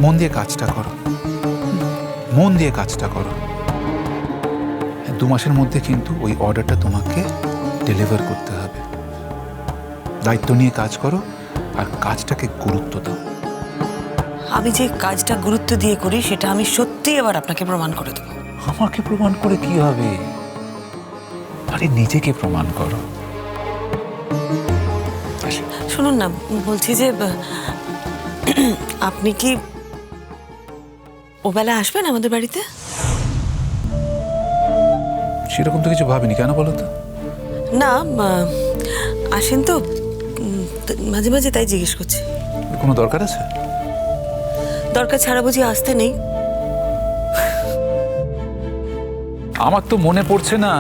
মন দিয়ে কাজটা করো, মন দিয়ে কাজটা করো। 2 মাসের মধ্যে কিন্তু ওই অর্ডারটা তোমাকে ডেলিভার করতে হবে। দায়িত্ব নিয়ে কাজ করো আর কাজটাকে গুরুত্ব দাও। আমি যে কাজটা গুরুত্ব দিয়ে করি সেটা আমি সত্যি এবার আপনাকে প্রমাণ করে দেবো। আমাকে প্রমাণ করে কি হবে? আরে নিজেকে প্রমাণ করো। শুনুন না, বলছি যে আপনি কি ওবেলা আসবেন আমাদের বাড়িতে? সেরকম তো কিছু ভাবিনি, কেন বলো তো? না, আসেন তো মাঝে মাঝে, তাই জিজ্ঞেস করছি। কোনো দরকার আছে? দরকার ছাড়া বুঝি আসতে নেই? আমার তো মনে পড়ছে না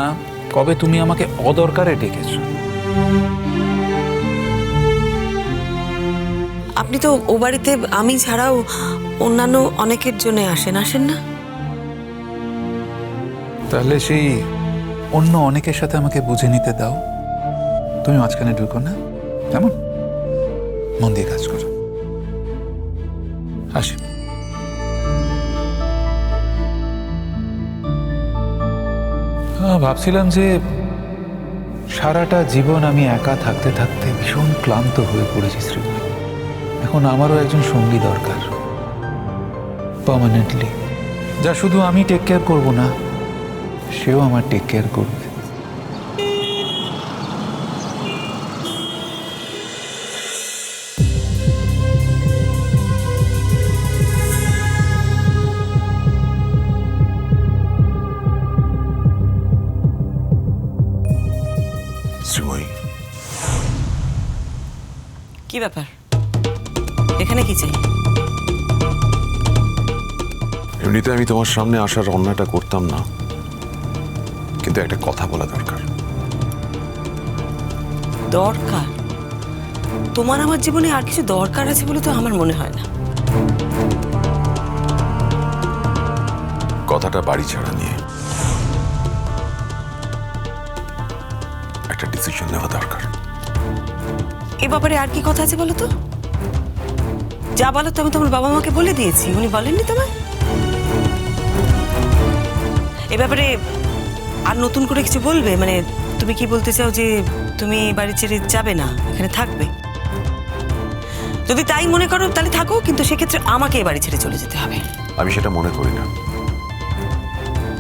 কবে তুমি আমাকে অদরকারে ডেকেছো। আপনি তো ও বাড়িতে আমি ছাড়াও অন্যান্য অনেকের জন্য আসেন না? তাহলে সেই অন্য অনেকের সাথে আমাকে বুঝে নিতে দাও। তুমি মাঝখানে ঢুকো না, কেমন? মন দিয়ে কাজ করো। আসি। ভাবছিলাম যে সারাটা জীবন আমি একা থাকতে থাকতে ভীষণ ক্লান্ত হয়ে পড়েছি শ্রীময়ী। এখন আমারও একজন সঙ্গী দরকার, পার্মানেন্টলি, যা শুধু আমি টেক কেয়ার করবো না, সেও আমার টেক কেয়ার করবে। শ্রীময়ী, কি ব্যাপার? এখানে কি চাই? এমনিতে আমি তোমার সামনে আসার অন্যটা করতাম না, কিন্তু একটা কথা বলা দরকার। দরকার? তোমার আমার জীবনে আর কিছু দরকার আছে বলে তো আমার মনে হয় না। কথাটা বাড়ি ছাড়া নিয়ে একটা ডিসিশন নেওয়া দরকার। এ ব্যাপারে আর কি কথা আছে বলো তো? যা বলো তো আমি তোমার বাবা মাকে বলে দিয়েছি, উনি বলেননি তোমায়? এ ব্যাপারে আর নতুন করে কিছু বলবে? মানে তুমি কি বলতে চাও যে তুমি বাড়ি ছেড়ে যাবে না, এখানে থাকবে? যদি তাই মনে করো তাহলে থাকো, কিন্তু সেক্ষেত্রে আমাকে এ বাড়ি ছেড়ে চলে যেতে হবে। আমি সেটা মনে করি না।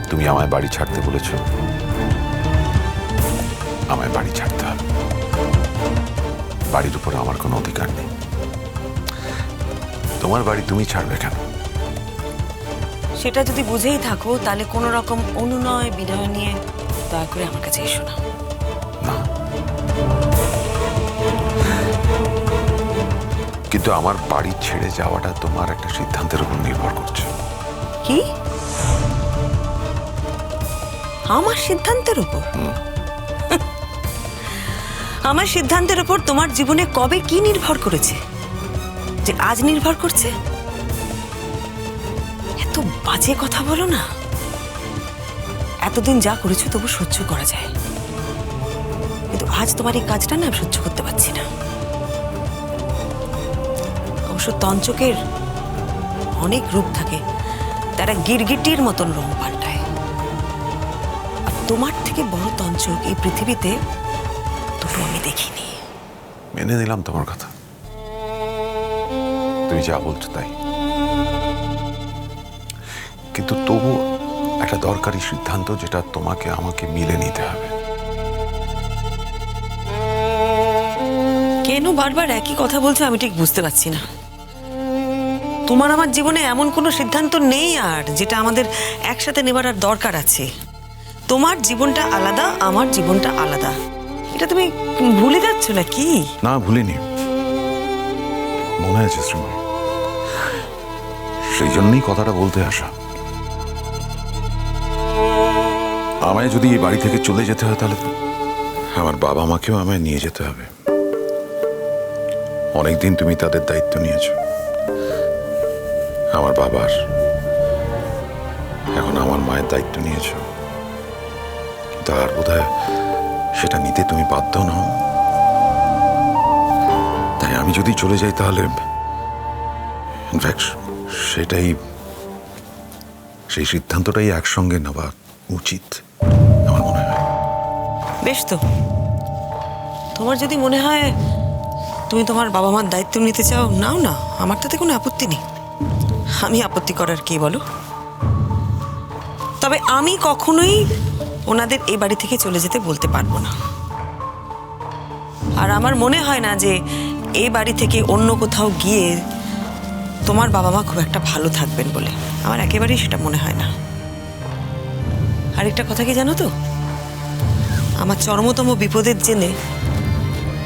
তুমি আমায় বাড়ি ছাড়তে বলেছ, আমায় বাড়ি ছাড়তে হবে। বাড়ির উপর আমার কোনো অধিকার নেই। তোমার বাড়ি তুমি ছাড়বে কেন? সেটা যদি বুঝেই থাকো তাহলে কোনো রকম অনুনয় বিনয় নিয়ে দয়া করে আমার কাছে এসো না। না, কিন্তু আমার বাড়ি ছেড়ে যাওয়াটা তোমার একটা সিদ্ধান্তের উপর নির্ভর করছে। কি? আমার সিদ্ধান্তের উপর? আমার সিদ্ধান্তের উপর তোমার জীবনে কবে কি নির্ভর করেছে যে আজ নির্ভর করছে? এত বাজে কথা বলো না। এতদিন যা করেছো তবু সহ্য করা যায়, কিন্তু আজ তোমার এই কাজটা না সহ্য করতে পারছি না। অবশ্য তঞ্চকের অনেক রূপ থাকে, তারা গিরগিটির মতন রং পাল্টায়। আর তোমার থেকে বড় তঞ্চক এই পৃথিবীতে দুটো আমি দেখিনি। মেনে নিলাম তোমার কথা, তুমি যা বলছো তাই, কিন্তু তবু একটা দরকারি সিদ্ধান্ত যেটা তোমাকে আমাকে মিলে নিতে হবে। কেন বারবার একই কথা বলছো আমি ঠিক বুঝতে পারছি না। তোমার আমার জীবনে এমন কোনো সিদ্ধান্ত নেই আর যেটা আমাদের একসাথে নেবার আর দরকার আছে। তোমার জীবনটা আলাদা, আমার জীবনটা আলাদা, এটা তুমি ভুলে যাচ্ছ না কি? না, ভুলিনি, মনে আছে শ্রীময়ী। সেই জন্যই কথাটা বলতে আসা। আমায় যদি এই বাড়ি থেকে চলে যেতে হয় তাহলে আমার বাবা মাকেও আমায় নিয়ে যেতে হবে। অনেকদিন তুমি তাদের দায়িত্ব নিয়েছ আমার বাবার, এখন আমার মায়ের দায়িত্ব নিয়েছ, কিন্তু আর বোধহয় সেটা নিতে তুমি বাধ্য নও। তাই আমি যদি চলে যাই তাহলে ইনফ্যাক্ট সেই সিদ্ধান্তটাই একসঙ্গে নেওয়া উচিত আমার মনে হয়। বেশ তো, তোমার যদি মনে হয় তুমি তোমার বাবা মার দায়িত্ব নিতে চাও, নাও না, আমার তাতে কোনো আপত্তি নেই। আমি আপত্তি করার কি বলো? তবে আমি কখনোই ওনাদের এই বাড়ি থেকে চলে যেতে বলতে পারবো না। আর আমার মনে হয় না যে এই বাড়ি থেকে অন্য কোথাও গিয়ে তোমার বাবা মা খুব একটা ভালো থাকবেন বলে, আমার একেবারেই সেটা মনে হয় না। আরেকটা কথা কি জানো তো, আমার চরমতম বিপদের জেনে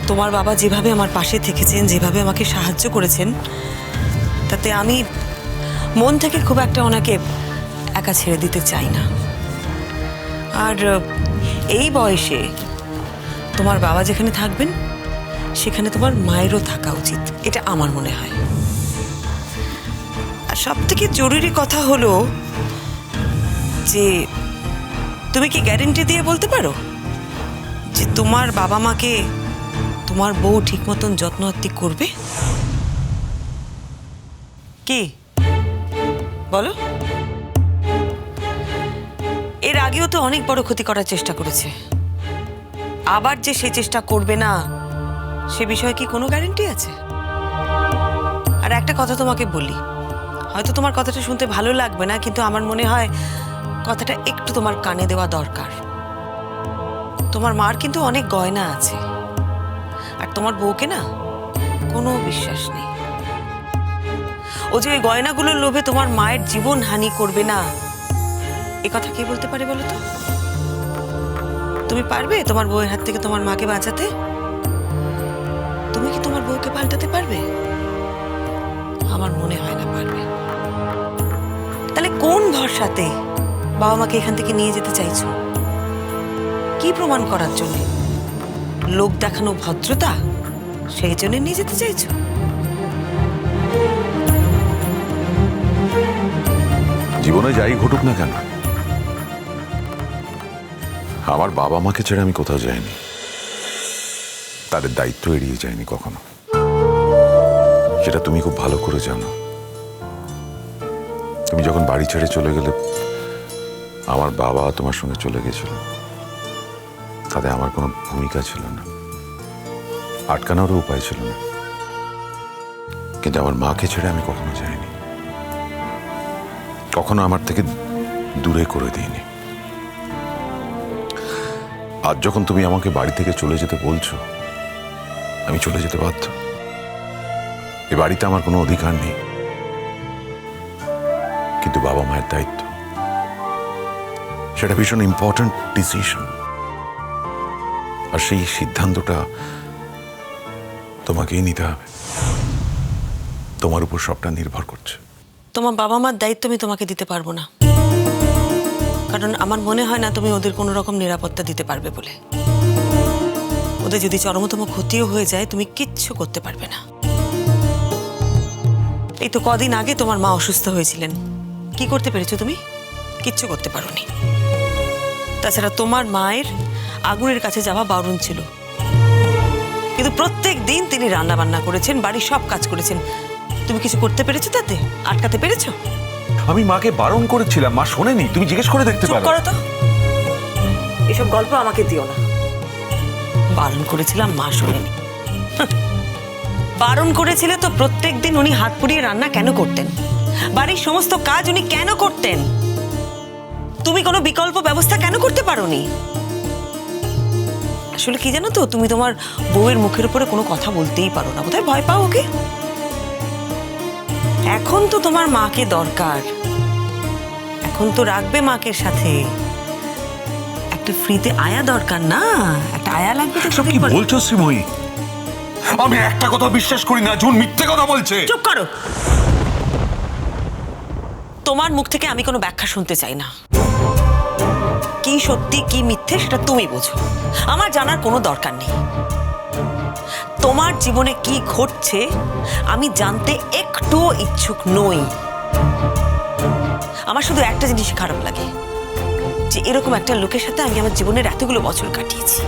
তোমার বাবা যেভাবে আমার পাশে থেকেছেন, যেভাবে আমাকে সাহায্য করেছেন, তাতে আমি মন থেকে খুব একটা ওনাকে একা ছেড়ে দিতে চাই না। আর এই বয়সে তোমার বাবা যেখানে থাকবেন সেখানে তোমার মায়েরও থাকা উচিত, এটা আমার মনে হয়। আর সব থেকে জরুরি কথা হলো যে তুমি কি গ্যারেন্টি দিয়ে বলতে পারো যে তোমার বাবা মাকে তোমার বউ ঠিক মতন যত্ন আত্তি করবে? কি বলো? এর আগেও তো অনেক বড় ক্ষতি করার চেষ্টা করেছে, আবার যে সে চেষ্টা করবে না সে বিষয়ে কি কোনো গ্যারেন্টি আছে? আর একটা কথা তোমাকে বলি, হয়তো তোমার কথাটা শুনতে ভালো লাগবে না, কিন্তু আমার মনে হয় কথাটা একটু তোমার কানে দেওয়া দরকার। তোমার মার কিন্তু অনেক গয়না আছে, আর তোমার বউকে না কোনো বিশ্বাস নেই। ও যে ওই গয়নাগুলোর লোভে তোমার মায়ের জীবন হানি করবে না, এ কথা কে বলতে পারে বলো তো? তুমি পারবে তোমার বউয়ের হাত থেকে তোমার মাকে বাঁচাতে? তুমি কি তোমার বউকে পাল্টাতে পারবে? আমার মনে হয় না পারবে। তাহলে কোন ভরসাতে বাবা মাকে এখান থেকে নিয়ে যেতে চাইছো? কি প্রমাণ করার জন্য? লোক দেখানো ভদ্রতা, সেই জন্য নিয়ে যেতে চাইছো? জীবনে যাই ঘটুক না কেন, আমার বাবা মাকে ছেড়ে আমি কোথাও যাইনি, তাদের দায়িত্ব এড়িয়ে যায়নি কখনো। সেটা তুমি খুব ভালো করে জানো। তুমি যখন বাড়ি ছেড়ে চলে গেলে আমার বাবা তোমার সঙ্গে চলে গেছিল, তাতে আমার কোনো ভূমিকা ছিল না, আটকানোরও উপায় ছিল না। কিন্তু আমার মাকে ছেড়ে আমি কখনো যাইনি, কখনো আমার থেকে দূরে করে দিইনি। আজ যখন তুমি আমাকে বাড়ি থেকে চলে যেতে বলছো, আমি চলে যেতে বাধ্য। এ বাড়িতে আমার কোনো অধিকার নেই, কিন্তু বাবা মায়ের দায়িত্ব, সেটা ভীষণ ইম্পর্ট্যান্ট ডিসিশন। আর সেই সিদ্ধান্তটা তোমাকেই নিতে হবে, তোমার উপর সবটা নির্ভর করছে। তোমার বাবা মার দায়িত্ব আমি তোমাকে দিতে পারবো না, কারণ আমার মনে হয় না তুমি ওদের কোনো রকম নিরাপত্তা দিতে পারবে বলে। ওদের যদি চরমতম ক্ষতিও হয়ে যায়, তুমি কিচ্ছু করতে পারবে না। এই তো কদিন আগে তোমার মা অসুস্থ হয়েছিলেন, কি করতে পেরেছো তুমি? কিচ্ছু করতে পারোনি। তাছাড়া তোমার মায়ের আগুনের কাছে যাওয়া বারণ ছিল, কিন্তু প্রত্যেক দিন তিনি রান্না বান্না করেছেন, বাড়ির সব কাজ করেছেন। তুমি কিছু করতে পেরেছো তাতে? আটকাতে পেরেছো? আমি মাকে বারণ করেছিলাম, মা শোনেনি। তুমি জিজ্ঞেস করে দেখতে চুপ পারো। করো তো, এসব গল্প আমাকে দিও না। বারণ করেছিলাম, মা শোনেনি। বারণ করেছিলে তো প্রত্যেক দিন উনি হাত পুড়িয়ে রান্না কেন করতেন? বাড়ির সমস্ত কাজ উনি কেন করতেন? তুমি কোনো বিকল্প ব্যবস্থা কেন করতে পারোনি? আসলে কি জানো তো, তুমি তোমার বউয়ের মুখের উপরে কোনো কথা বলতেই পারো না, বোধহয় ভয় পাও ওকে। এখন তো তোমার মাকে দরকার, এখন তো রাখবে মাকে সাথে। একটা ফ্রিতে আয়া দরকার না, একটা আয়া লাগবে তো। কি বলছো শ্রীময়ী? আমি একটা কথা বিশ্বাস করি না, জুন মিথ্যে কথা বলছে। চুপ করো। তোমার মুখ থেকে আমি কোনো ব্যাখ্যা শুনতে চাই না। কি সত্যি কি মিথ্যে সেটা তুমি বোঝো, আমার জানার কোনো দরকার নেই। তোমার জীবনে কি ঘটছে আমি জানতে একটুও ইচ্ছুক নই। আমার শুধু একটা জিনিস খারাপ লাগে, যে এরকম একটা লোকের সাথে আমি আমার জীবনের এতগুলো বছর কাটিয়েছি।